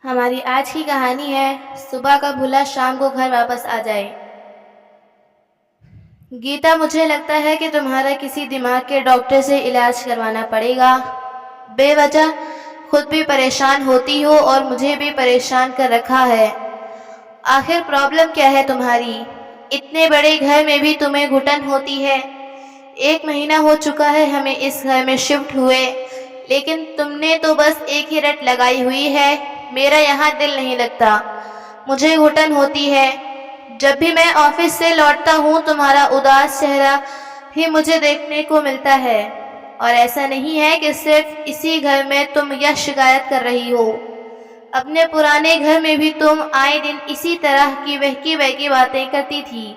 हमारी आज की कहानी है सुबह का भूला शाम को घर वापस आ जाए। गीता, मुझे लगता है कि तुम्हारा किसी दिमाग के डॉक्टर से इलाज करवाना पड़ेगा। बेवजह खुद भी परेशान होती हो और मुझे भी परेशान कर रखा है। आखिर प्रॉब्लम क्या है तुम्हारी? इतने बड़े घर में भी तुम्हें घुटन होती है। 1 महीना हो चुका है हमें इस घर में शिफ्ट हुए, लेकिन तुमने तो बस एक ही रट लगाई हुई है, मेरा यहाँ दिल नहीं लगता, मुझे घुटन होती है। जब भी मैं ऑफिस से लौटता हूँ तुम्हारा उदास चेहरा ही मुझे देखने को मिलता है। और ऐसा नहीं है कि सिर्फ इसी घर में तुम यह शिकायत कर रही हो, अपने पुराने घर में भी तुम आए दिन इसी तरह की बहकी बहकी बातें करती थी।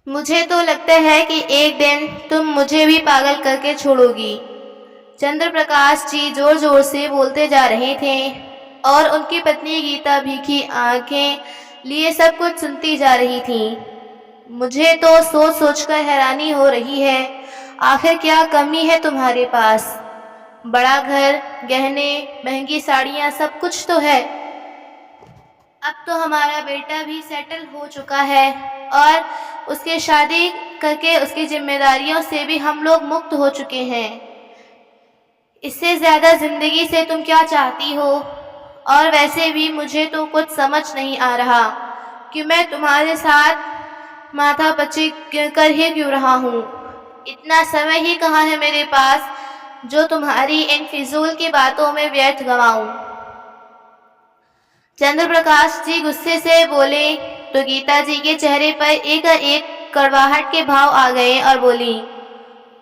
मुझे तो लगता है कि एक दिन तुम मुझे भी पागल करके छोड़ोगी। चंद्र प्रकाश जी जोर जोर से बोलते जा रहे थे और उनकी पत्नी गीता भीगी आंखें लिए सब कुछ सुनती जा रही थी। मुझे तो सोच सोचकर हैरानी हो रही है, आखिर क्या कमी है तुम्हारे पास? बड़ा घर, गहने, महंगी साड़ियाँ, सब कुछ तो है। अब तो हमारा बेटा भी सेटल हो चुका है और उसके शादी करके उसकी जिम्मेदारियों से भी हम लोग मुक्त हो चुके हैं। इससे ज़्यादा ज़िंदगी से तुम क्या चाहती हो? और वैसे भी मुझे तो कुछ समझ नहीं आ रहा कि मैं तुम्हारे साथ माथापच्ची कर ही क्यों रहा हूँ। इतना समय ही कहाँ है मेरे पास जो तुम्हारी इन फिजूल की बातों में व्यर्थ गंवाऊं। चंद्र प्रकाश जी गुस्से से बोले तो गीता जी के चेहरे पर एक कड़वाहट के भाव आ गए और बोली,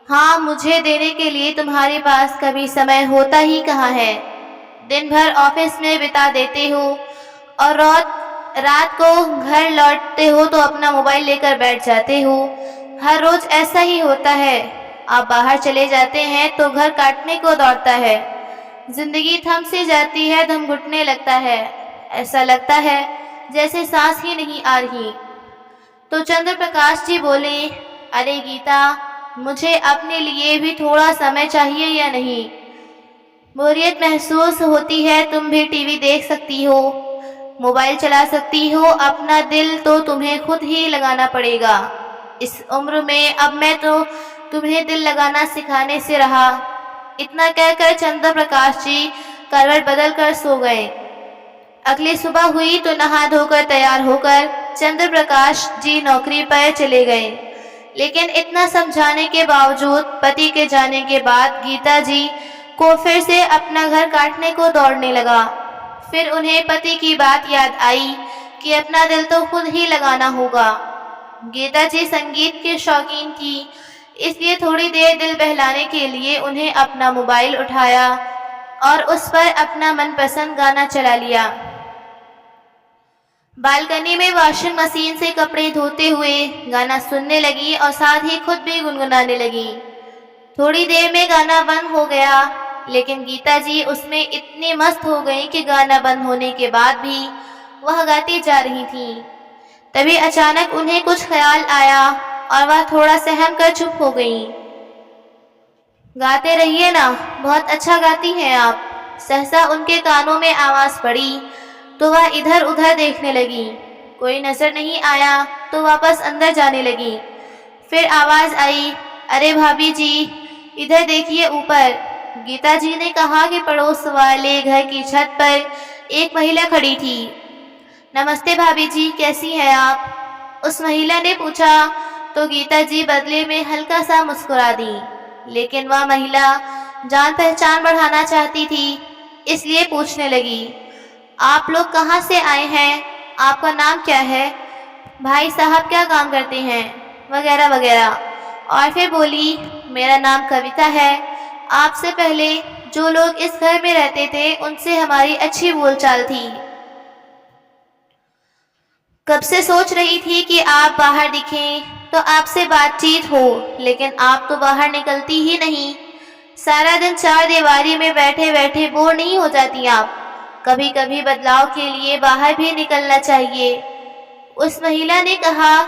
हाँ, मुझे देने के लिए तुम्हारे पास कभी समय होता ही कहाँ है। दिन भर ऑफिस में बिता देते हो और रात को घर लौटते हो तो अपना मोबाइल लेकर बैठ जाते हो। हर रोज ऐसा ही होता है। आप बाहर चले जाते हैं तो घर काटने को दौड़ता है। जिंदगी थम सी जाती है, दम घुटने लगता है, ऐसा लगता है जैसे सांस ही नहीं आ रही। तो चंद्र प्रकाश जी बोले, अरे गीता, मुझे अपने लिए भी थोड़ा समय चाहिए या नहीं? बोरियत महसूस होती है, तुम भी टीवी देख सकती हो, मोबाइल चला सकती हो, अपना दिल तो तुम्हें खुद ही लगाना पड़ेगा। इस उम्र में अब मैं तो तुम्हें दिल लगाना सिखाने से रहा। इतना कहकर चंद्र प्रकाश जी करवट बदल कर सो गए। अगली सुबह हुई तो नहा धोकर तैयार होकर चंद्र प्रकाश जी नौकरी पर चले गए। लेकिन इतना समझाने के बावजूद पति के जाने के बाद गीता जी को फिर से अपना घर काटने को दौड़ने लगा। फिर उन्हें पति की बात याद आई कि अपना दिल तो खुद ही लगाना होगा। गीता जी संगीत के शौकीन थी, इसलिए थोड़ी देर दिल बहलाने के लिए उन्हें अपना मोबाइल उठाया और उस पर अपना मनपसंद गाना चला लिया। बालकनी में वॉशिंग मशीन से कपड़े धोते हुए गाना सुनने लगी और साथ ही खुद भी गुनगुनाने लगी। थोड़ी देर में गाना बंद हो गया, लेकिन गीता जी उसमें इतनी मस्त हो गई कि गाना बंद होने के बाद भी वह गाती जा रही थी। तभी अचानक उन्हें कुछ ख्याल आया और वह थोड़ा सहम कर चुप हो गई। गाते रहिए ना, बहुत अच्छा गाती हैं आप। सहसा उनके कानों में आवाज पड़ी तो वह इधर उधर देखने लगी। कोई नजर नहीं आया तो वापस अंदर जाने लगी। फिर आवाज आई, अरे भाभी जी, इधर देखिए ऊपर। गीता जी ने कहा कि पड़ोस वाले घर की छत पर एक महिला खड़ी थी। नमस्ते भाभी जी, कैसी हैं आप? उस महिला ने पूछा तो गीता जी बदले में हल्का सा मुस्कुरा दी। लेकिन वह महिला जान पहचान बढ़ाना चाहती थी, इसलिए पूछने लगी, आप लोग कहाँ से आए हैं? आपका नाम क्या है? भाई साहब क्या काम करते हैं? वगैरह वगैरह। और फिर बोली, मेरा नाम कविता है। आपसे पहले जो लोग इस घर में रहते थे उनसे हमारी अच्छी बोलचाल थी। कब से सोच रही थी कि आप बाहर दिखें तो आपसे बातचीत हो, लेकिन आप तो बाहर निकलती ही नहीं। सारा दिन चार दीवारी में बैठे बैठे बोर नहीं हो जाती आप? कभी कभी बदलाव के लिए बाहर भी निकलना चाहिए। उस महिला ने कहा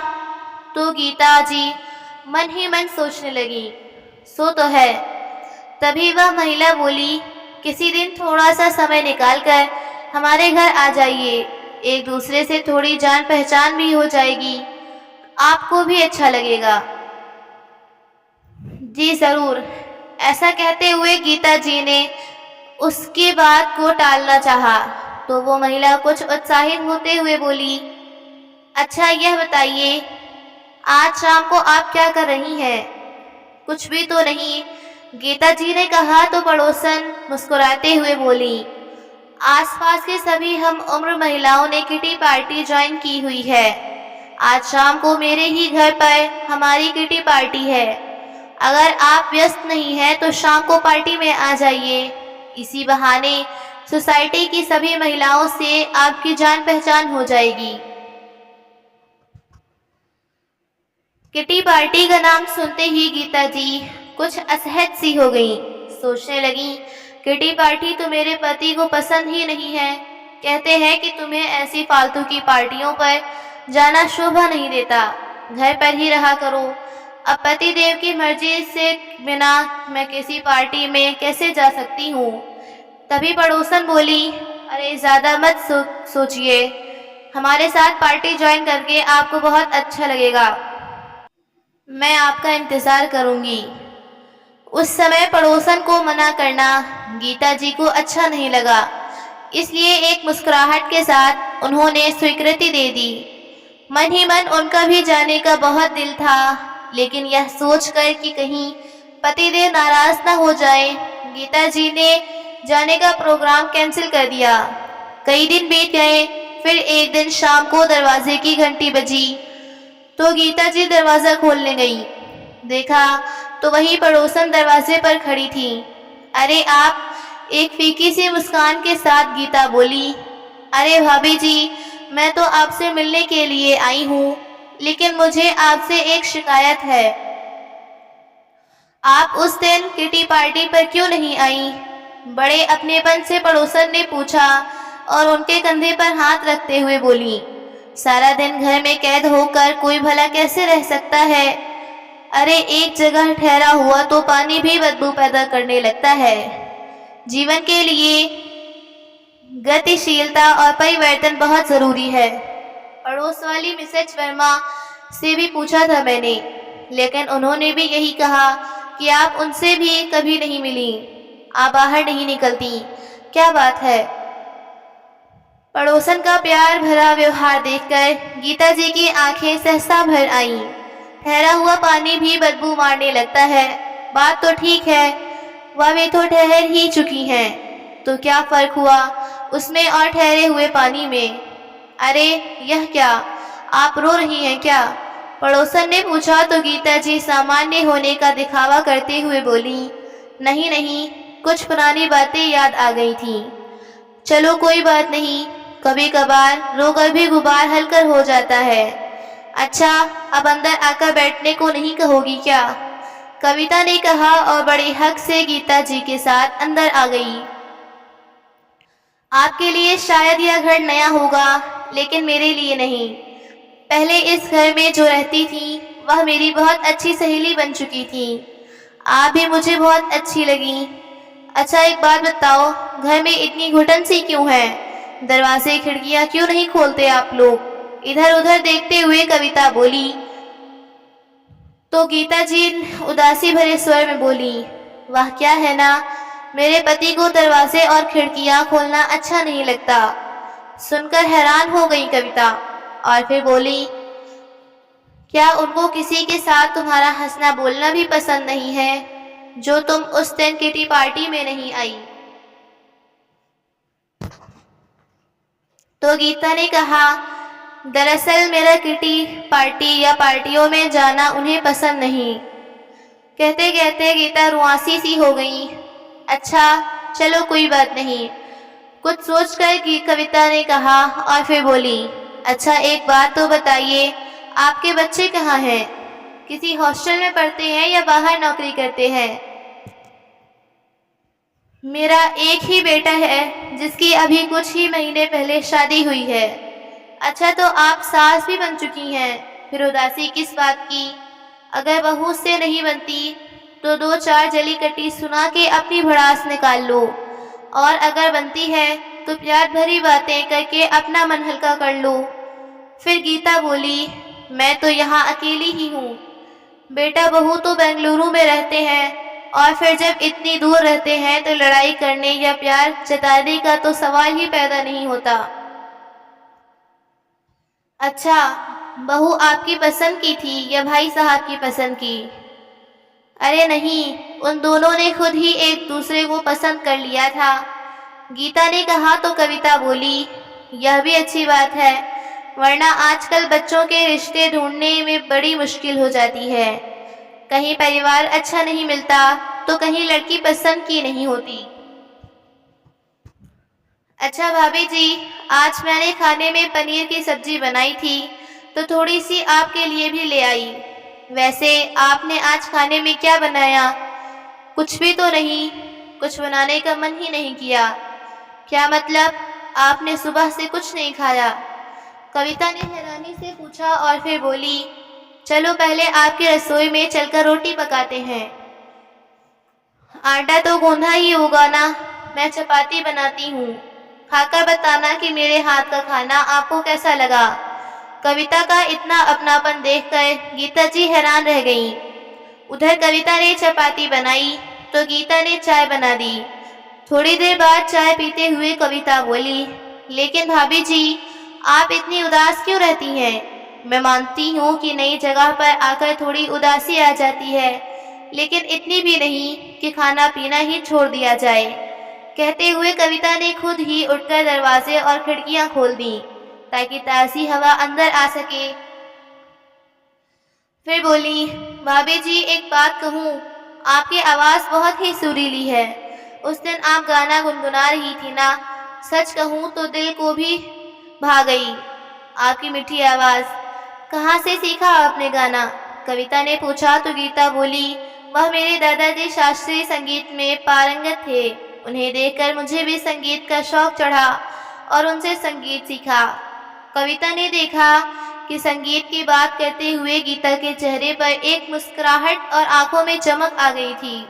तो गीता जी मन ही मन सोचने लगी, सो तो है। तभी वह महिला बोली, किसी दिन थोड़ा सा समय निकालकर हमारे घर आ जाइए। एक दूसरे से थोड़ी जान पहचान भी हो जाएगी, आपको भी अच्छा लगेगा। जी ज़रूर। ऐसा कहते हुए गीता जी ने उसकी बात को टालना चाहा, तो वो महिला कुछ उत्साहित होते हुए बोली, अच्छा यह बताइए, आज शाम को आप क्या कर रही हैं? कुछ भी तो नहीं, गीता जी ने कहा तो पड़ोसन मुस्कुराते हुए बोली, आसपास के सभी हम उम्र महिलाओं ने किटी पार्टी ज्वाइन की हुई है। आज शाम को मेरे ही घर पर हमारी किटी पार्टी है। अगर आप व्यस्त नहीं हैं तो शाम को पार्टी में आ जाइए। इसी बहाने सोसाइटी की सभी महिलाओं से आपकी जान पहचान हो जाएगी। किटी पार्टी का नाम सुनते ही गीता जी कुछ असहज सी हो गईं। सोचने लगी, किटी पार्टी तो मेरे पति को पसंद ही नहीं है। कहते हैं कि तुम्हें ऐसी फालतू की पार्टियों पर जाना शोभा नहीं देता, घर पर ही रहा करो। अब पति देव की मर्जी से बिना मैं किसी पार्टी में कैसे जा सकती हूँ? तभी पड़ोसन बोली, अरे ज़्यादा मत सोचिए, हमारे साथ पार्टी ज्वाइन करके आपको बहुत अच्छा लगेगा। मैं आपका इंतज़ार करूंगी। उस समय पड़ोसन को मना करना गीता जी को अच्छा नहीं लगा, इसलिए एक मुस्कुराहट के साथ उन्होंने स्वीकृति दे दी। मन ही मन उनका भी जाने का बहुत दिल था, लेकिन यह सोचकर कि कहीं पतिदेव नाराज न हो जाए, गीता जी ने जाने का प्रोग्राम कैंसिल कर दिया। कई दिन बीत गए, फिर एक दिन शाम को दरवाजे की घंटी बजी तो गीता जी दरवाज़ा खोलने गई। देखा तो वही पड़ोसन दरवाजे पर खड़ी थी। अरे आप? एक फीकी सी मुस्कान के साथ गीता बोली, अरे भाभी जी, मैं तो आपसे मिलने के लिए आई हूँ, लेकिन मुझे आपसे एक शिकायत है। आप उस दिन किटी पार्टी पर क्यों नहीं आई? बड़े अपनेपन से पड़ोसन ने पूछा और उनके कंधे पर हाथ रखते हुए बोली, सारा दिन घर में कैद होकर कोई भला कैसे रह सकता है? अरे एक जगह ठहरा हुआ तो पानी भी बदबू पैदा करने लगता है। जीवन के लिए गतिशीलता और परिवर्तन बहुत ज़रूरी है। पड़ोस वाली मिसेज वर्मा से भी पूछा था मैंने, लेकिन उन्होंने भी यही कहा कि आप उनसे भी कभी नहीं मिली, आप बाहर नहीं निकलती। क्या बात है? पड़ोसन का प्यार भरा व्यवहार देखकर गीता जी की आंखें सहसा भर आईं। ठहरा हुआ पानी भी बदबू मारने लगता है, बात तो ठीक है, वह वे तो ठहर ही चुकी हैं, तो क्या फर्क हुआ उसमें और ठहरे हुए पानी में? अरे यह क्या, आप रो रही हैं क्या? पड़ोसन ने पूछा तो गीता जी सामान्य होने का दिखावा करते हुए बोली, नहीं नहीं, कुछ पुरानी बातें याद आ गई थी। चलो कोई बात नहीं, कभी कभार रोकर भी गुबार हलकर हो जाता है। अच्छा, अब अंदर आकर बैठने को नहीं कहोगी क्या? कविता ने कहा और बड़े हक से गीता जी के साथ अंदर आ गई। आपके लिए शायद यह घर नया होगा, लेकिन मेरे लिए नहीं। पहले इस घर में जो रहती थी वह मेरी बहुत अच्छी सहेली बन चुकी थी। आप भी मुझे बहुत अच्छी लगी। अच्छा एक बात बताओ, घर में इतनी घुटन सी क्यों है? दरवाजे खिड़कियां क्यों नहीं खोलते आप लोग? इधर उधर देखते हुए कविता बोली तो गीता जी उदासी भरे स्वर में बोली, वह क्या है ना, मेरे पति को दरवाजे और खिड़कियां खोलना अच्छा नहीं लगता। सुनकर हैरान हो गई कविता और फिर बोली, क्या उनको किसी के साथ तुम्हारा हंसना बोलना भी पसंद नहीं है, जो तुम उस दिन किटी पार्टी में नहीं आई? तो गीता ने कहा, दरअसल मेरा किटी पार्टी या पार्टियों में जाना उन्हें पसंद नहीं। कहते कहते गीता रुआसी सी हो गई। अच्छा चलो कोई बात नहीं, कुछ सोचकर की कविता ने कहा और फिर बोली, अच्छा एक बात तो बताइए, आपके बच्चे कहाँ हैं? किसी हॉस्टल में पढ़ते हैं या बाहर नौकरी करते हैं? मेरा एक ही बेटा है जिसकी अभी कुछ ही महीने पहले शादी हुई है। अच्छा तो आप सास भी बन चुकी हैं, फिर उदासी किस बात की? अगर बहू से नहीं बनती तो दो चार जली कटी सुना के अपनी भड़ास निकाल लो। और अगर बनती है तो प्यार भरी बातें करके अपना मन हल्का कर लो। फिर गीता बोली, मैं तो यहाँ अकेली ही हूँ। बेटा बहू तो बेंगलुरु में रहते हैं और फिर जब इतनी दूर रहते हैं तो लड़ाई करने या प्यार जताने का तो सवाल ही पैदा नहीं होता। अच्छा, बहू आपकी पसंद की थी या भाई साहब की पसंद की? अरे नहीं, उन दोनों ने खुद ही एक दूसरे को पसंद कर लिया था। गीता ने कहा तो कविता बोली, यह भी अच्छी बात है, वरना आजकल बच्चों के रिश्ते ढूंढने में बड़ी मुश्किल हो जाती है। कहीं परिवार अच्छा नहीं मिलता तो कहीं लड़की पसंद की नहीं होती। अच्छा भाभी जी, आज मैंने खाने में पनीर की सब्जी बनाई थी तो थोड़ी सी आपके लिए भी ले आई। वैसे आपने आज खाने में क्या बनाया? कुछ भी तो नहीं, कुछ बनाने का मन ही नहीं किया। क्या मतलब, आपने सुबह से कुछ नहीं खाया? कविता ने हैरानी से पूछा और फिर बोली, चलो पहले आपकी रसोई में चलकर रोटी पकाते हैं। आटा तो गूंधा ही होगा ना, मैं चपाती बनाती हूँ। खाकर बताना कि मेरे हाथ का खाना आपको कैसा लगा। कविता का इतना अपनापन देखकर गीता जी हैरान रह गईं। उधर कविता ने चपाती बनाई तो गीता ने चाय बना दी। थोड़ी देर बाद चाय पीते हुए कविता बोली, लेकिन भाभी जी, आप इतनी उदास क्यों रहती हैं? मैं मानती हूँ कि नई जगह पर आकर थोड़ी उदासी आ जाती है, लेकिन इतनी भी नहीं कि खाना पीना ही छोड़ दिया जाए। कहते हुए कविता ने खुद ही उठकर दरवाजे और खिड़कियां खोल दी ताकि ताज़ी हवा अंदर आ सके। फिर बोली, भाभी जी एक बात कहूँ, आपकी आवाज़ बहुत ही सुरीली है। उस दिन आप गाना गुनगुना रही थी ना, सच कहूँ तो दिल को भी भा गई आपकी मीठी आवाज़। कहाँ से सीखा आपने गाना? कविता ने पूछा तो गीता बोली, वह मेरे दादाजी शास्त्रीय संगीत में पारंगत थे। उन्हें देखकर मुझे भी संगीत का शौक चढ़ा और उनसे संगीत सीखा। कविता ने देखा कि संगीत की बात करते हुए गीता के चेहरे पर एक मुस्कुराहट और आंखों में चमक आ गई थी।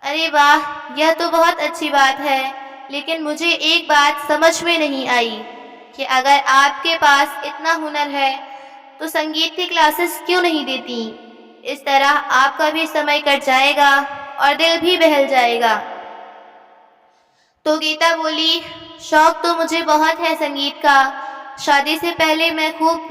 अरे वाह, यह तो बहुत अच्छी बात है, लेकिन मुझे एक बात समझ में नहीं आई कि अगर आपके पास इतना हुनर है तो संगीत की क्लासेस क्यों नहीं देती? इस तरह आपका भी समय कट जाएगा और दिल भी बहल जाएगा। तो गीता बोली, शौक तो मुझे बहुत है संगीत का। शादी से पहले मैं खूब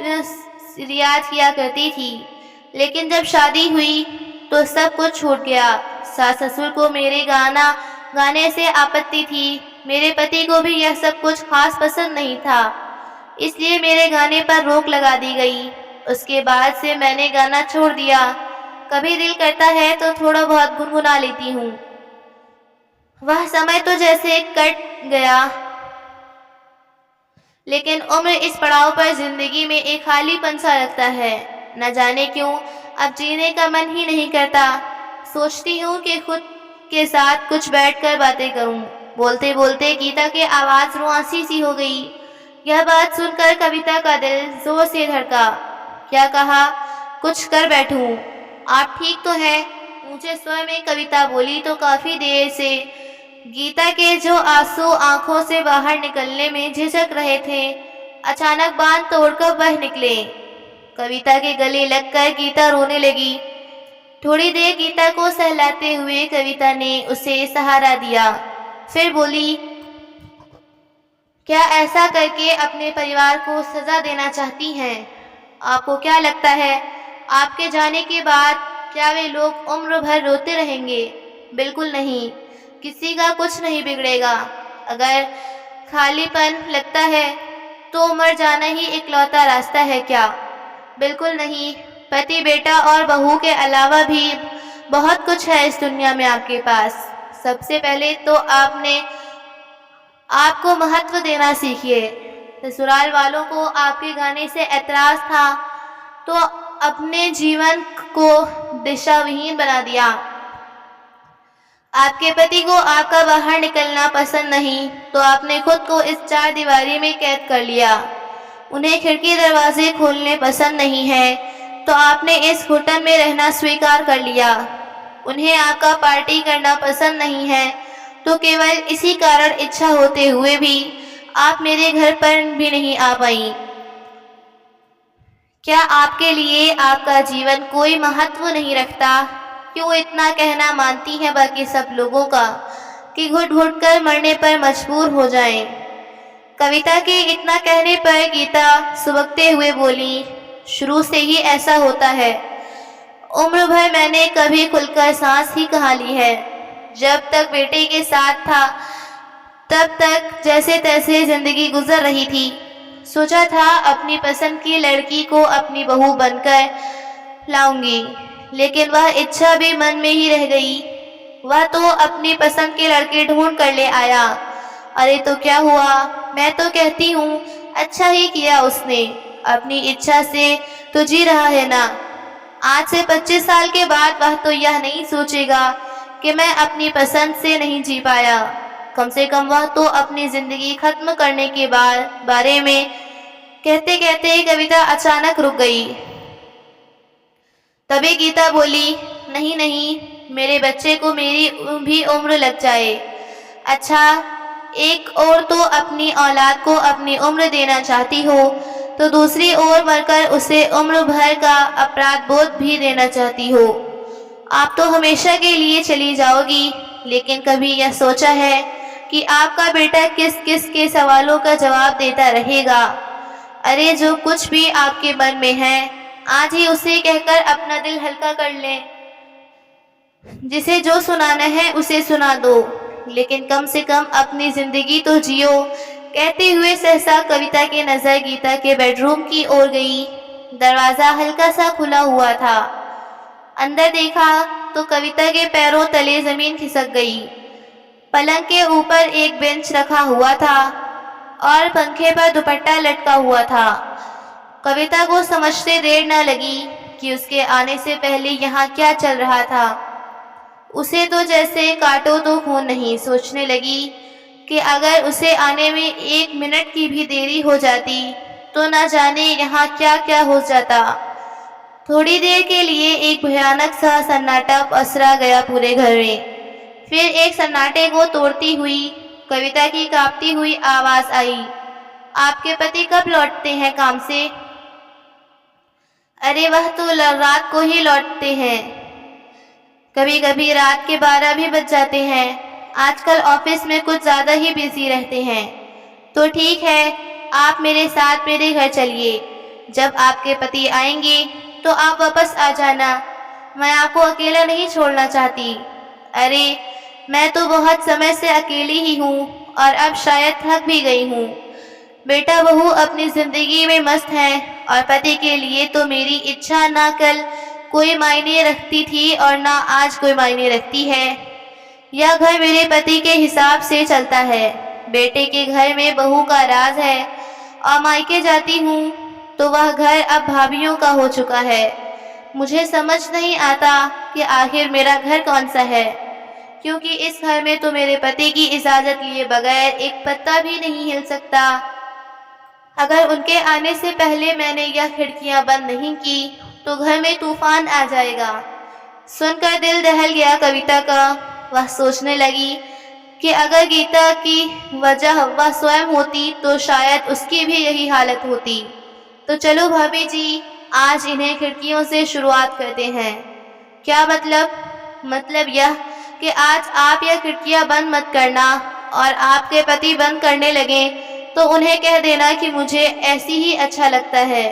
रियाज किया करती थी, लेकिन जब शादी हुई तो सब कुछ छूट गया। सास ससुर को मेरे गाने से आपत्ति थी। मेरे पति को भी यह सब कुछ खास पसंद नहीं था, इसलिए मेरे गाने पर रोक लगा दी गई। उसके बाद से मैंने गाना छोड़ दिया। कभी दिल करता है तो थोड़ा बहुत गुनगुना लेती हूँ। वह समय तो जैसे कट गया, लेकिन उम्र इस पड़ाव पर जिंदगी में एक खालीपन सा लगता है। न जाने क्यों अब जीने का मन ही नहीं करता। सोचती हूँ कि खुद के साथ कुछ बैठकर बातें करूँ। बोलते बोलते गीता की आवाज़ रुआंसी सी हो गई। यह बात सुनकर कविता का दिल जोर से धड़का। क्या कहा, कुछ कर बैठूं? आप ठीक तो है? ऊंचे स्वर में कविता बोली तो काफी देर से गीता के जो आंसू आंखों से बाहर निकलने में झिझक रहे थे, अचानक बांध तोड़कर बह निकले। कविता के गले लगकर गीता रोने लगी। थोड़ी देर गीता को सहलाते हुए कविता ने उसे सहारा दिया। फिर बोली, क्या ऐसा करके अपने परिवार को सजा देना चाहती हैं? आपको क्या लगता है, आपके जाने के बाद क्या वे लोग उम्र भर रोते रहेंगे? बिल्कुल नहीं, किसी का कुछ नहीं बिगड़ेगा। अगर खालीपन लगता है तो मर जाना ही इकलौता रास्ता है क्या? बिल्कुल नहीं, पति, बेटा और बहू के अलावा भी बहुत कुछ है इस दुनिया में आपके पास। सबसे पहले तो आपको महत्व देना सीखिए। ससुराल वालों को आपके गाने से ऐतराज था तो अपने जीवन को दिशाविहीन बना दिया। आपके पति को आपका बाहर निकलना पसंद नहीं तो आपने खुद को इस चार दीवारी में कैद कर लिया। उन्हें खिड़की दरवाजे खोलने पसंद नहीं है तो आपने इस घुटन में रहना स्वीकार कर लिया। उन्हें आपका पार्टी करना पसंद नहीं है तो केवल इसी कारण इच्छा होते हुए भी आप मेरे घर पर भी नहीं आ पाई। क्या आपके लिए आपका जीवन कोई महत्व नहीं रखता? क्यों इतना कहना मानती है बाकी सब लोगों का कि घुट घुट कर मरने पर मजबूर हो जाएं? कविता के इतना कहने पर गीता सुबकते हुए बोली, शुरू से ही ऐसा होता है। उम्र भर मैंने कभी खुलकर सांस ही कहाँ ली है। जब तक बेटे के साथ था तब तक जैसे तैसे जिंदगी गुजर रही थी। सोचा था अपनी पसंद की लड़की को अपनी बहू बनकर लाऊंगी, लेकिन वह इच्छा भी मन में ही रह गई। वह तो अपनी पसंद के लड़के ढूंढ कर ले आया। अरे तो क्या हुआ? मैं तो कहती हूँ अच्छा ही किया उसने। अपनी इच्छा से तो जी रहा है ना। आज से 25 साल के बाद वह तो यह नहीं सोचेगा कि मैं अपनी पसंद से नहीं जी पाया। कम से कम वह तो अपनी जिंदगी खत्म करने के बारे में कहते कहते कविता अचानक रुक गई। तभी गीता बोली, नहीं नहीं, मेरे बच्चे को मेरी भी उम्र लग जाए। अच्छा, एक और तो अपनी औलाद को अपनी उम्र देना चाहती हो, तो दूसरी ओर मरकर उसे उम्र भर का अपराध बोध भी देना चाहती हो। आप तो हमेशा के लिए चली जाओगी, लेकिन कभी यह सोचा है कि आपका बेटा किस किस के सवालों का जवाब देता रहेगा? अरे जो कुछ भी आपके मन में है, आज ही उसे कहकर अपना दिल हल्का कर लें। जिसे जो सुनाना है उसे सुना दो, लेकिन कम से कम अपनी जिंदगी तो जियो। कहते हुए सहसा कविता की नजर गीता के बेडरूम की ओर गई। दरवाजा हल्का सा खुला हुआ था। अंदर देखा तो कविता के पैरों तले जमीन खिसक गई। पलंग के ऊपर एक बेंच रखा हुआ था और पंखे पर दुपट्टा लटका हुआ था। कविता को समझते देर न लगी कि उसके आने से पहले यहाँ क्या चल रहा था। उसे तो जैसे काटो तो खून नहीं। सोचने लगी कि अगर उसे आने में 1 मिनट की भी देरी हो जाती तो न जाने यहाँ क्या क्या हो जाता। थोड़ी देर के लिए एक भयानक सा सन्नाटा पसरा गया पूरे घर में। फिर एक सन्नाटे को तोड़ती हुई कविता की कांपती हुई आवाज आई, आपके पति कब लौटते हैं काम से? अरे वह तो रात को ही लौटते हैं। कभी कभी रात के 12 भी बज जाते हैं। आजकल ऑफिस में कुछ ज्यादा ही बिजी रहते हैं। तो ठीक है, आप मेरे साथ मेरे घर चलिए। जब आपके पति आएंगे तो आप वापस आ जाना। मैं आपको अकेला नहीं छोड़ना चाहती। अरे मैं तो बहुत समय से अकेली ही हूँ और अब शायद थक भी गई हूँ। बेटा बहू अपनी जिंदगी में मस्त हैं और पति के लिए तो मेरी इच्छा ना कल कोई मायने रखती थी और ना आज कोई मायने रखती है। यह घर मेरे पति के हिसाब से चलता है। बेटे के घर में बहू का राज है और मायके जाती हूँ तो वह घर अब भाभीियों का हो चुका है। मुझे समझ नहीं आता कि आखिर मेरा घर कौन सा है, क्योंकि इस घर में तो मेरे पति की इजाजत लिए बगैर एक पत्ता भी नहीं हिल सकता। अगर उनके आने से पहले मैंने यह खिड़कियां बंद नहीं की तो घर में तूफान आ जाएगा। सुनकर दिल दहल गया कविता का। वह सोचने लगी कि अगर गीता की वजह वह स्वयं होती तो शायद उसकी भी यही हालत होती। तो चलो भाभी जी, आज इन्हें खिड़कियों से शुरुआत करते हैं। क्या मतलब? मतलब यह कि आज आप यह खिड़कियां बंद मत करना और आपके पति बंद करने लगे तो उन्हें कह देना कि मुझे ऐसी ही अच्छा लगता है।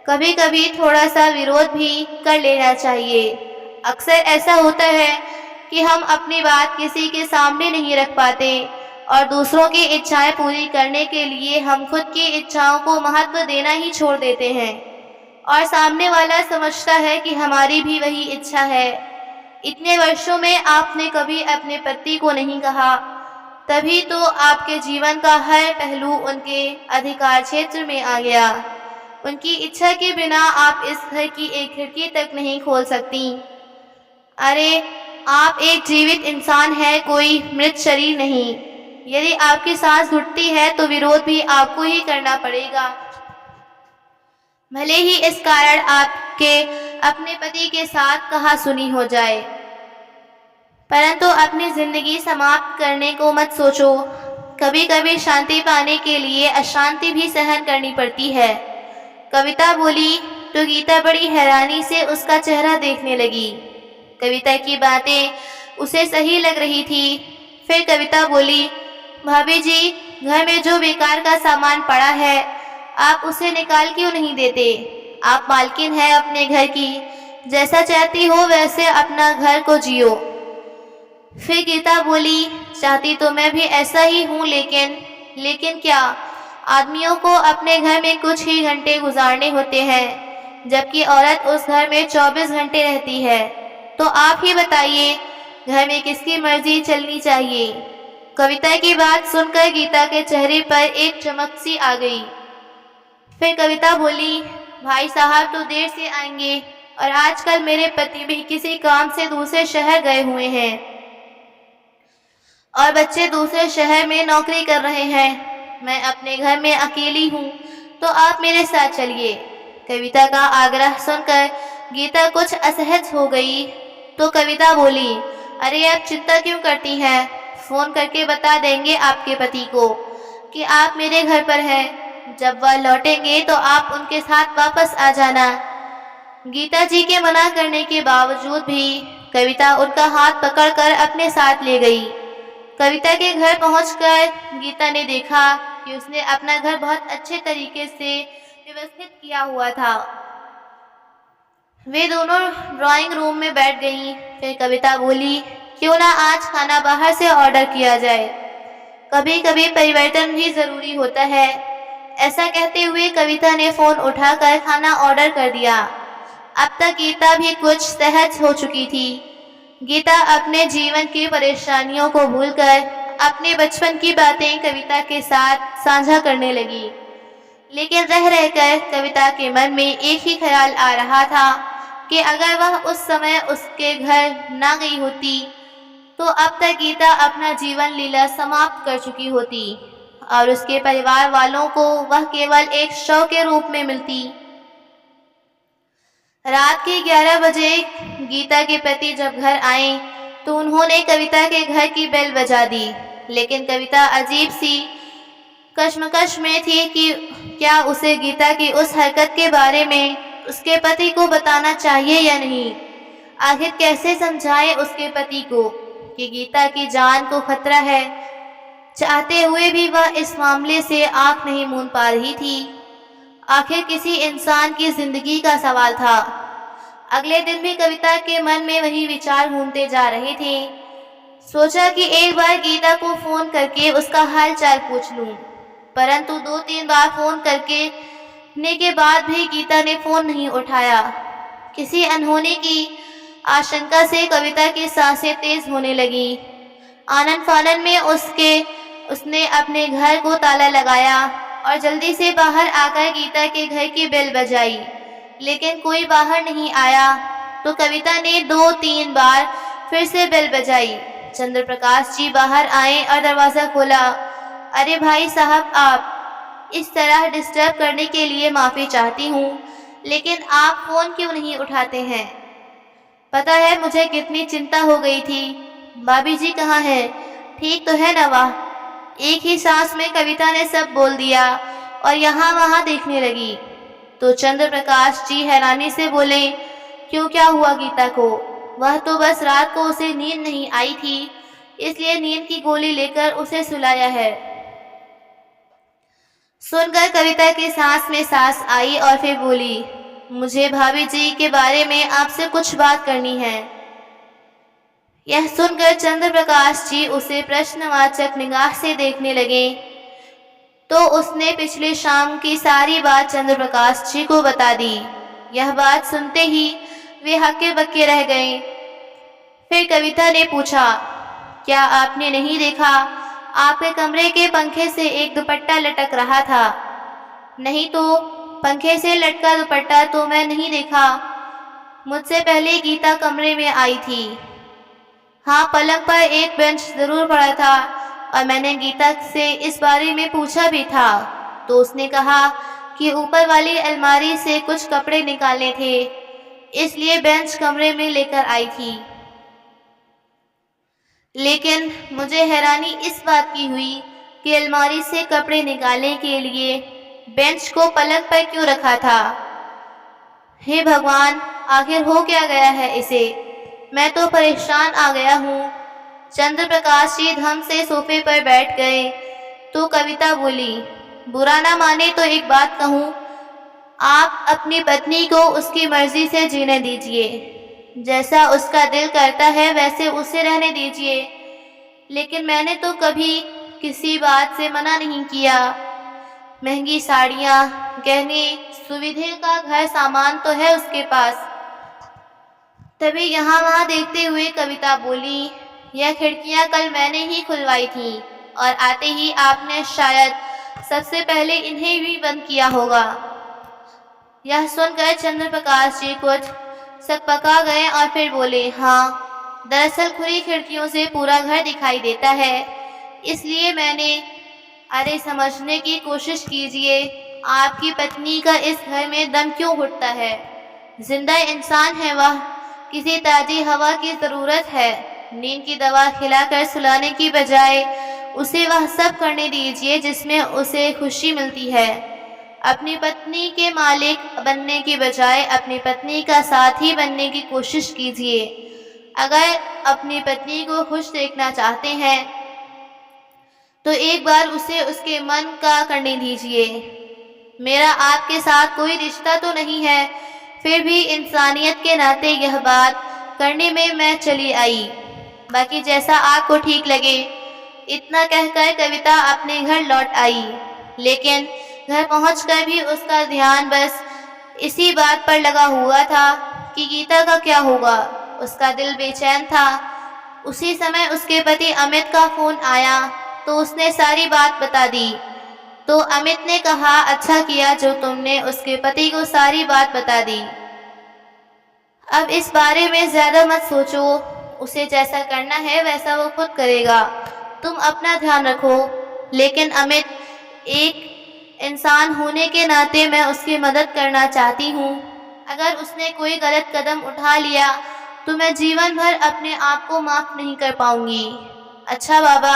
कभी कभी थोड़ा सा विरोध भी कर लेना चाहिए। अक्सर ऐसा होता है कि हम अपनी बात किसी के सामने नहीं रख पाते और दूसरों की इच्छाएं पूरी करने के लिए हम खुद की इच्छाओं को महत्व देना ही छोड़ देते हैं और सामने वाला समझता है कि हमारी भी वही इच्छा है। इतने वर्षों में आपने कभी अपने पति को नहीं कहा, तभी तो आपके जीवन का हर पहलू उनके अधिकार क्षेत्र में आ गया। उनकी इच्छा के बिना आप इस घर की एक खिड़की तक नहीं खोल सकती। अरे आप एक जीवित इंसान है, कोई मृत शरीर नहीं। यदि आपकी सांस घुटती है तो विरोध भी आपको ही करना पड़ेगा, भले ही इस कारण आपके अपने पति के साथ कहा सुनी हो जाए। परंतु अपनी जिंदगी समाप्त करने को मत सोचो। कभी कभी शांति पाने के लिए अशांति भी सहन करनी पड़ती है। कविता बोली तो गीता बड़ी हैरानी से उसका चेहरा देखने लगी। कविता की बातें उसे सही लग रही थी। फिर कविता बोली, भाभी जी, घर में जो बेकार का सामान पड़ा है आप उसे निकाल क्यों नहीं देते? आप मालकिन हैं अपने घर की, जैसा चाहती हो वैसे अपना घर को जियो। फिर गीता बोली, चाहती तो मैं भी ऐसा ही हूँ, लेकिन क्या? आदमियों को अपने घर में कुछ ही घंटे गुजारने होते हैं, जबकि औरत उस घर में 24 घंटे रहती है। तो आप ही बताइए, घर में किसकी मर्जी चलनी चाहिए? कविता की बात सुनकर गीता के चेहरे पर एक चमक सी आ गई। फिर कविता बोली, भाई साहब तो देर से आएंगे और आजकल मेरे पति भी किसी काम से दूसरे शहर गए हुए हैं और बच्चे दूसरे शहर में नौकरी कर रहे हैं। मैं अपने घर में अकेली हूँ, तो आप मेरे साथ चलिए। कविता का आग्रह सुनकर गीता कुछ असहज हो गई। तो कविता बोली, अरे आप चिंता क्यों करती हैं? फोन करके बता देंगे आपके पति को कि आप मेरे घर पर हैं। जब वह लौटेंगे तो आप उनके साथ वापस आ जाना। गीता जी के मना करने के बावजूद भी कविता उनका हाथ पकड़कर अपने साथ ले गई। कविता के घर पहुंचकर गीता ने देखा कि उसने अपना घर बहुत अच्छे तरीके से व्यवस्थित किया हुआ था। वे दोनों ड्राइंग रूम में बैठ गईं। फिर कविता बोली, क्यों ना आज खाना बाहर से ऑर्डर किया जाए, कभी कभी परिवर्तन भी जरूरी होता है। ऐसा कहते हुए कविता ने फोन उठाकर खाना ऑर्डर कर दिया। अब तक गीता भी कुछ सहज हो चुकी थी। गीता अपने जीवन की परेशानियों को भूलकर अपने बचपन की बातें कविता के साथ साझा करने लगी। लेकिन रह रहकर कविता के मन में एक ही ख्याल आ रहा था कि अगर वह उस समय उसके घर ना गई होती तो अब तक गीता अपना जीवन लीला समाप्त कर चुकी होती और उसके परिवार वालों को वह केवल एक शव के रूप में मिलती। रात के 11 बजे गीता के पति जब घर आए तो उन्होंने कविता के घर की बेल बजा दी। लेकिन कविता अजीब सी कश्मकश में थी कि क्या उसे गीता की उस हरकत के बारे में उसके पति को बताना चाहिए या नहीं। आखिर कैसे समझाए उसके पति को कि गीता की जान को खतरा है। चाहते हुए भी वह इस मामले से आंख नहीं मूंद पा रही थी। आखिर किसी इंसान की जिंदगी का सवाल था। अगले दिन भी कविता के मन में वही विचार घूमते जा रहे थे। सोचा कि एक बार गीता को फोन करके उसका हाल चाल पूछ लूं, परंतु 2-3 बार फोन करने के बाद भी गीता ने फोन नहीं उठाया। किसी अनहोनी की आशंका से कविता की सांसें तेज होने लगी। आनन फानन में उसने अपने घर को ताला लगाया और जल्दी से बाहर आकर गीता के घर की बेल बजाई, लेकिन कोई बाहर नहीं आया। तो कविता ने 2-3 बार फिर से बेल बजाई। चंद्र प्रकाश जी बाहर आए और दरवाजा खोला। अरे भाई साहब, आप इस तरह डिस्टर्ब करने के लिए माफी चाहती हूँ, लेकिन आप फोन क्यों नहीं उठाते हैं? पता है मुझे कितनी चिंता हो गई थी। भाभी जी कहाँ है? ठीक तो है ना? वाह। एक ही सांस में कविता ने सब बोल दिया और यहाँ वहाँ देखने लगी। तो चंद्र प्रकाश जी हैरानी से बोले, क्यों, क्या हुआ गीता को? वह तो बस रात को उसे नींद नहीं आई थी, इसलिए नींद की गोली लेकर उसे सुलाया है। सुनकर कविता की सांस में सांस आई और फिर बोली, मुझे भाभी जी के बारे में आपसे कुछ बात करनी है। यह सुनकर चंद्र प्रकाश जी उसे प्रश्नवाचक निगाह से देखने लगे। तो उसने पिछले शाम की सारी बात चंद्र प्रकाश जी को बता दी। यह बात सुनते ही वे हक्के बक्के रह गए। फिर कविता ने पूछा, क्या आपने नहीं देखा? आपके कमरे के पंखे से एक दुपट्टा लटक रहा था। नहीं तो, पंखे से लटका दुपट्टा तो मैं नहीं देखा। मुझसे पहले गीता कमरे में आई थी। हाँ, पलंग पर एक बेंच जरूर पड़ा था और मैंने गीता से इस बारे में पूछा भी था, तो उसने कहा कि ऊपर वाली अलमारी से कुछ कपड़े निकालने थे, इसलिए बेंच कमरे में लेकर आई थी। लेकिन मुझे हैरानी इस बात की हुई कि अलमारी से कपड़े निकालने के लिए बेंच को पलंग पर क्यों रखा था। हे भगवान, आखिर हो क्या गया है इसे। मैं तो परेशान आ गया हूँ। चंद्र प्रकाश जी धम से सोफे पर बैठ गए तो कविता बोली, बुरा ना माने तो एक बात कहूँ, आप अपनी पत्नी को उसकी मर्जी से जीने दीजिए। जैसा उसका दिल करता है वैसे उसे रहने दीजिए। लेकिन मैंने तो कभी किसी बात से मना नहीं किया। महंगी साड़ियाँ, गहने, सुविधा का घर सामान तो है उसके पास। तभी यहाँ वहाँ देखते हुए कविता बोली, यह खिड़कियाँ कल मैंने ही खुलवाई थी और आते ही आपने शायद सबसे पहले इन्हें भी बंद किया होगा। यह सुनकर चंद्र प्रकाश जी कुछ सकपका गए और फिर बोले, हाँ, दरअसल खुली खिड़कियों से पूरा घर दिखाई देता है, इसलिए मैंने। अरे समझने की कोशिश कीजिए, आपकी पत्नी का इस घर में दम क्यों घुटता है। जिंदा इंसान है वह, किसी ताज़ी हवा की ज़रूरत है। नींद की दवा खिलाकर सुलाने की बजाय उसे वह सब करने दीजिए जिसमें उसे खुशी मिलती है। अपनी पत्नी के मालिक बनने की बजाय अपनी पत्नी का साथी बनने की कोशिश कीजिए। अगर अपनी पत्नी को खुश देखना चाहते हैं तो एक बार उसे उसके मन का करने दीजिए। मेरा आपके साथ कोई रिश्ता तो नहीं है, फिर भी इंसानियत के नाते यह बात करने में मैं चली आई। बाकी जैसा आपको ठीक लगे। इतना कहकर कविता अपने घर लौट आई, लेकिन घर पहुंचकर भी उसका ध्यान बस इसी बात पर लगा हुआ था कि गीता का क्या होगा। उसका दिल बेचैन था। उसी समय उसके पति अमित का फोन आया तो उसने सारी बात बता दी। तो अमित ने कहा, अच्छा किया जो तुमने उसके पति को सारी बात बता दी। अब इस बारे में ज्यादा मत सोचो, उसे जैसा करना है वैसा वो खुद करेगा, तुम अपना ध्यान रखो। लेकिन अमित, एक इंसान होने के नाते मैं उसकी मदद करना चाहती हूँ। अगर उसने कोई गलत कदम उठा लिया तो मैं जीवन भर अपने आप को माफ नहीं कर पाऊंगी। अच्छा बाबा,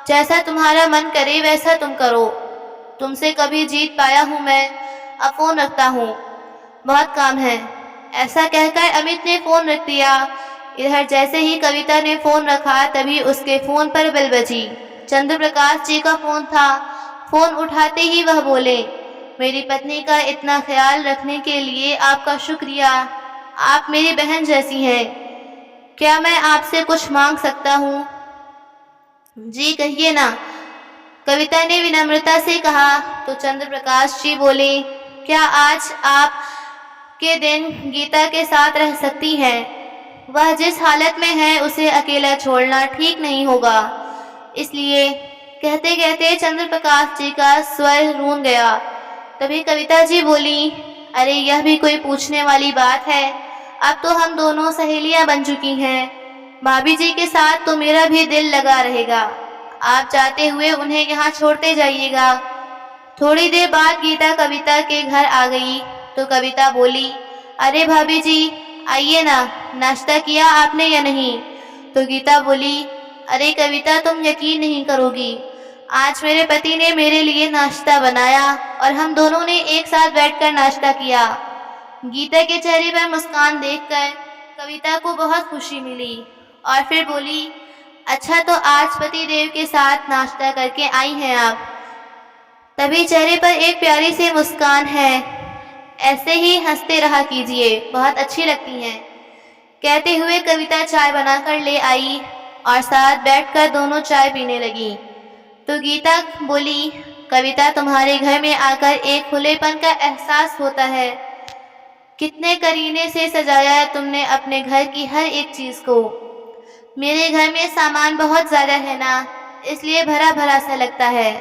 जैसा तुम्हारा मन करे वैसा तुम करो। तुमसे कभी जीत पाया हूँ मैं, अब फोन रखता हूँ, बहुत काम है। ऐसा कहकर अमित ने फोन रख दिया। इधर जैसे ही कविता ने फोन रखा तभी उसके फोन पर बेल बजी। चंद्र प्रकाश जी का फोन था। फोन उठाते ही वह बोले, मेरी पत्नी का इतना ख्याल रखने के लिए आपका शुक्रिया। आप मेरी बहन जैसी हैं। क्या मैं आपसे कुछ मांग सकता हूँ? जी कहिए ना, कविता ने विनम्रता से कहा। तो चंद्र प्रकाश जी बोले, क्या आज आप के दिन गीता के साथ रह सकती हैं? वह जिस हालत में है उसे अकेला छोड़ना ठीक नहीं होगा। इसलिए कहते कहते चंद्र प्रकाश जी का स्वर रूंध गया। तभी कविता जी बोली, अरे यह भी कोई पूछने वाली बात है, अब तो हम दोनों सहेलियां बन चुकी हैं। भाभी जी के साथ तो मेरा भी दिल लगा रहेगा। आप जाते हुए उन्हें यहाँ छोड़ते जाइएगा। थोड़ी देर बाद गीता कविता के घर आ गई तो कविता बोली, अरे भाभी जी आइए ना, नाश्ता किया आपने या नहीं? तो गीता बोली, अरे कविता तुम यकीन नहीं करोगी, आज मेरे पति ने मेरे लिए नाश्ता बनाया और हम दोनों ने एक साथ बैठकर नाश्ता किया। गीता के चेहरे पर मुस्कान देखकर कविता को बहुत खुशी मिली और फिर बोली, अच्छा तो आज पति देव के साथ नाश्ता करके आई हैं आप? तभी चेहरे पर एक प्यारी सी मुस्कान है। ऐसे ही हंसते रहा कीजिए, बहुत अच्छी लगती हैं। कहते हुए कविता चाय बनाकर ले आई और साथ बैठकर दोनों चाय पीने लगी। तो गीता बोली, कविता तुम्हारे घर में आकर एक खुलेपन का एहसास होता है। कितने करीने से सजाया है तुमने अपने घर की हर एक चीज को। मेरे घर में सामान बहुत ज्यादा है ना, इसलिए भरा भरा सा लगता है।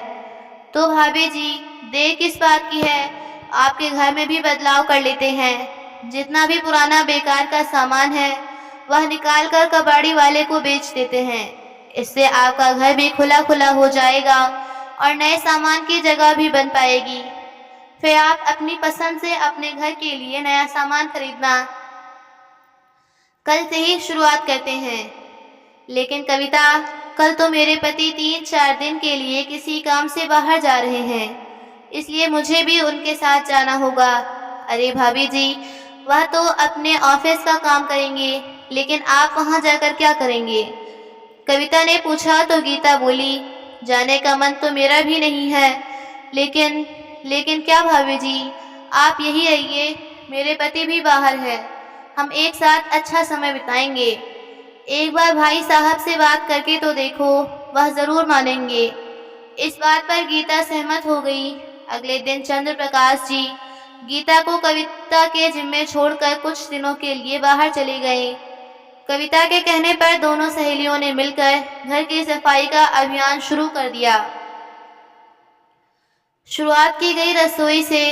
तो भाभी जी देर किस बात की है, आपके घर में भी बदलाव कर लेते हैं। जितना भी पुराना बेकार का सामान है वह निकाल कर कबाड़ी वाले को बेच देते हैं। इससे आपका घर भी खुला खुला हो जाएगा और नए सामान की जगह भी बन पाएगी। फिर आप अपनी पसंद से अपने घर के लिए नया सामान खरीदना कल से ही शुरुआत करते हैं। लेकिन कविता, कल तो मेरे पति 3-4 दिन के लिए किसी काम से बाहर जा रहे हैं, इसलिए मुझे भी उनके साथ जाना होगा। अरे भाभी जी, वह तो अपने ऑफिस का काम करेंगे, लेकिन आप वहाँ जाकर क्या करेंगे? कविता ने पूछा तो गीता बोली, जाने का मन तो मेरा भी नहीं है, लेकिन क्या भाभी जी, आप यही रहिए, मेरे पति भी बाहर है, हम एक साथ अच्छा समय बिताएंगे। एक बार भाई साहब से बात करके तो देखो, वह जरूर मानेंगे। इस बात पर गीता सहमत हो गई। अगले दिन चंद्र प्रकाश जी गीता को कविता के जिम्मे छोड़कर कुछ दिनों के लिए बाहर चले गए। कविता के कहने पर दोनों सहेलियों ने मिलकर घर की सफाई का अभियान शुरू कर दिया। शुरुआत की गई रसोई से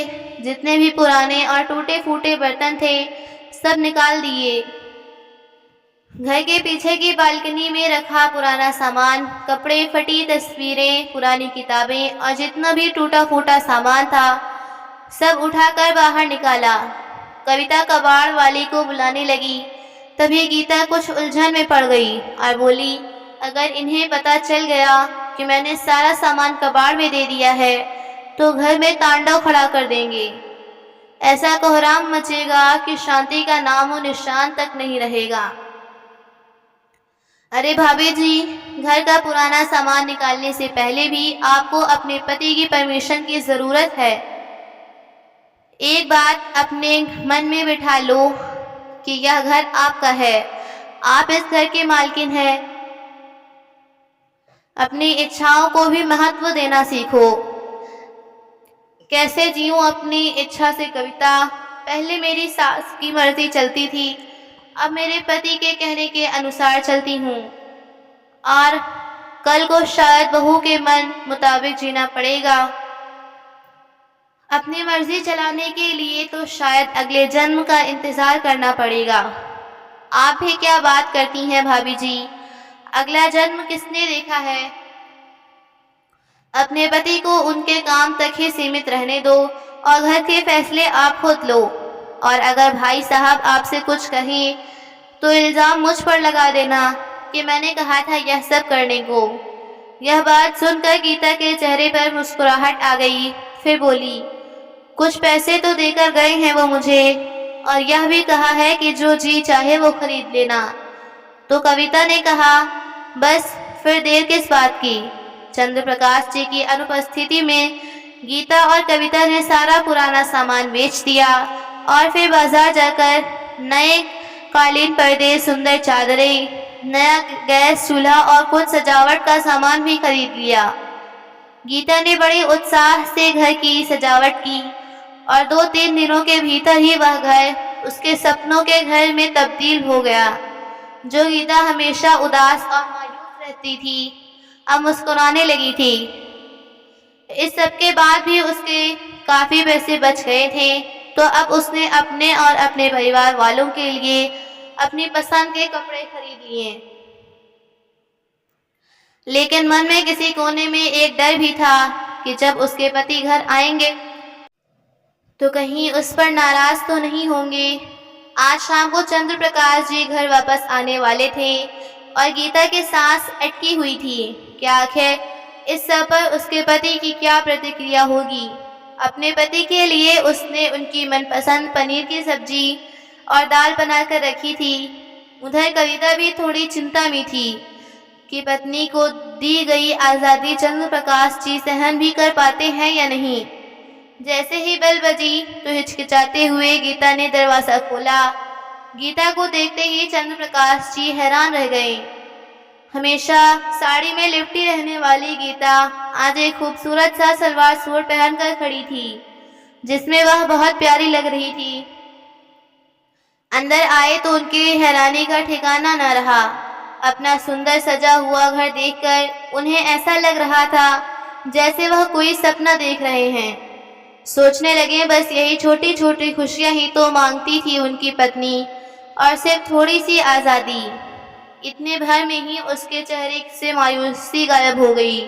जितने भी पुराने और टूटे फूटे बर्तन थे, सब निकाल दिए। घर के पीछे की बालकनी में रखा पुराना सामान, कपड़े, फटी तस्वीरें, पुरानी किताबें और जितना भी टूटा फूटा सामान था, सब उठाकर बाहर निकाला। कविता कबाड़ वाली को बुलाने लगी, तभी गीता कुछ उलझन में पड़ गई और बोली, अगर इन्हें पता चल गया कि मैंने सारा सामान कबाड़ में दे दिया है, तो घर में तांडव खड़ा कर देंगे। ऐसा कोहराम मचेगा कि शांति का नामो निशान तक नहीं रहेगा। अरे भाभी जी, घर का पुराना सामान निकालने से पहले भी आपको अपने पति की परमिशन की जरूरत है। एक बात अपने मन में बिठा लो कि यह घर आपका है, आप इस घर के मालकिन हैं। अपनी इच्छाओं को भी महत्व देना सीखो। कैसे जीऊं अपनी इच्छा से कविता? पहले मेरी सास की मर्जी चलती थी, अब मेरे पति के कहने के अनुसार चलती हूँ, और कल को शायद बहू के मन मुताबिक जीना पड़ेगा। अपनी मर्जी चलाने के लिए तो शायद अगले जन्म का इंतजार करना पड़ेगा। आप भी क्या बात करती हैं भाभी जी? अगला जन्म किसने देखा है? अपने पति को उनके काम तक ही सीमित रहने दो और घर के फैसले आप खुद लो। और अगर भाई साहब आपसे कुछ कहें तो इल्जाम मुझ पर लगा देना कि मैंने कहा था यह सब करने को। यह बात सुनकर गीता के चेहरे पर मुस्कुराहट आ गई। फिर बोली, कुछ पैसे तो देकर गए हैं वो मुझे, और यह भी कहा है कि जो जी चाहे वो खरीद लेना। तो कविता ने कहा, बस फिर देर किस बात की? चंद्र प्रकाश जी की अनुपस्थिति में गीता और कविता ने सारा पुराना सामान बेच दिया और फिर बाजार जाकर नए कालीन पर्दे, सुंदर चादरें, नया गैस चूल्हा और कुछ सजावट का सामान भी खरीद लिया। गीता ने बड़े उत्साह से घर की सजावट की और 2-3 दिनों के भीतर ही वह घर उसके सपनों के घर में तब्दील हो गया। जो गीता हमेशा उदास और मायूस रहती थी, अब मुस्कुराने लगी थी। इस सब के बाद भी उसके काफी पैसे बच गए थे, तो अब उसने अपने और अपने परिवार वालों के लिए अपनी पसंद के कपड़े खरीद लिए। लेकिन मन में किसी कोने में एक डर भी था कि जब उसके पति घर आएंगे तो कहीं उस पर नाराज तो नहीं होंगे। आज शाम को चंद्र प्रकाश जी घर वापस आने वाले थे और गीता की सांस अटकी हुई थी कि आखिर इस सब पर उसके पति की क्या प्रतिक्रिया होगी। अपने पति के लिए उसने उनकी मनपसंद पनीर की सब्जी और दाल बनाकर रखी थी। उधर कविता भी थोड़ी चिंता में थी कि पत्नी को दी गई आज़ादी चंद्र प्रकाश जी सहन भी कर पाते हैं या नहीं। जैसे ही बेल बजी तो हिचकिचाते हुए गीता ने दरवाज़ा खोला। गीता को देखते ही चंद्र प्रकाश जी हैरान रह गए। हमेशा साड़ी में लिपटी रहने वाली गीता आज एक खूबसूरत सा सलवार सूट पहनकर खड़ी थी, जिसमें वह बहुत प्यारी लग रही थी। अंदर आए तो उनकी हैरानी का ठिकाना न रहा। अपना सुंदर सजा हुआ घर देखकर उन्हें ऐसा लग रहा था जैसे वह कोई सपना देख रहे हैं। सोचने लगे, बस यही छोटी छोटी खुशियां ही तो मांगती थी उनकी पत्नी, और सिर्फ थोड़ी सी आज़ादी। इतने भर में ही उसके चेहरे से मायूसी गायब हो गई।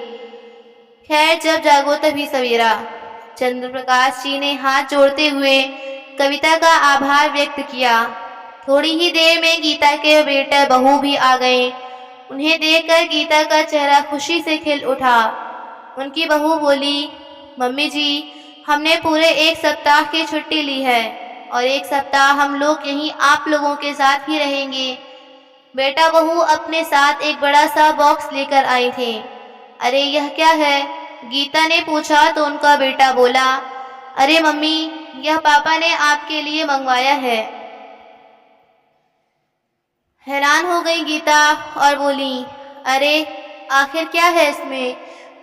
खैर, जब जागो तभी सवेरा। चंद्र प्रकाश जी ने हाथ जोड़ते हुए कविता का आभार व्यक्त किया। थोड़ी ही देर में गीता के बेटा बहू भी आ गए। उन्हें देखकर गीता का चेहरा खुशी से खिल उठा। उनकी बहू बोली, मम्मी जी, हमने पूरे 1 सप्ताह की छुट्टी ली है और 1 सप्ताह हम लोग यहीं आप लोगों के साथ ही रहेंगे। बेटा बहू अपने साथ एक बड़ा सा बॉक्स लेकर आई थे। अरे यह क्या है? गीता ने पूछा तो उनका बेटा बोला, अरे मम्मी, यह पापा ने आपके लिए मंगवाया है। हैरान हो गई गीता और बोली, अरे आखिर क्या है इसमें?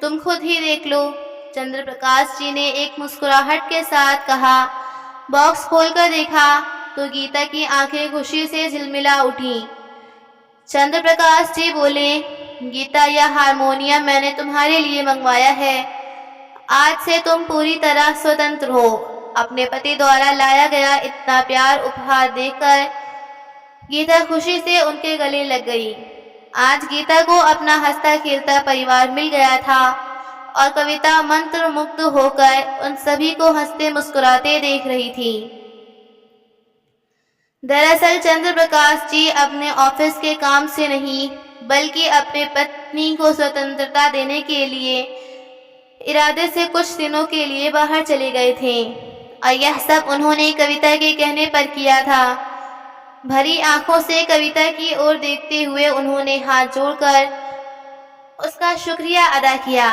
तुम खुद ही देख लो। चंद्रप्रकाश जी ने एक मुस्कुराहट के साथ कहा। बॉक्स खोलकर देखा तो गीता की आंखें खुशी से झिलमिला उठी। चंद्रप्रकाश जी बोले, गीता, यह हारमोनियम मैंने तुम्हारे लिए मंगवाया है। आज से तुम पूरी तरह स्वतंत्र हो। अपने पति द्वारा लाया गया इतना प्यार उपहार देकर गीता खुशी से उनके गले लग गई। आज गीता को अपना हंसता खेलता परिवार मिल गया था और कविता मंत्र मुग्ध होकर उन सभी को हंसते मुस्कुराते देख रही थी। दरअसल चंद्रप्रकाश जी अपने ऑफिस के काम से नहीं, बल्कि अपने पत्नी को स्वतंत्रता देने के लिए इरादे से कुछ दिनों के लिए बाहर चले गए थे और यह सब उन्होंने कविता के कहने पर किया था। भरी आंखों से कविता की ओर देखते हुए उन्होंने हाथ जोड़कर उसका शुक्रिया अदा किया।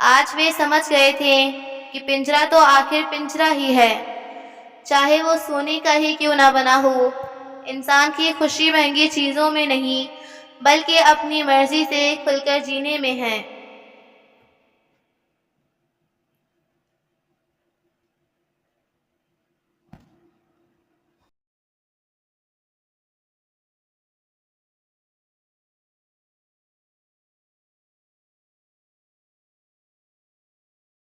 आज वे समझ गए थे कि पिंजरा तो आखिर पिंजरा ही है, चाहे वो सोने का ही क्यों ना बना हो। इंसान की खुशी महंगी चीज़ों में नहीं, बल्कि अपनी मर्जी से खुलकर जीने में है।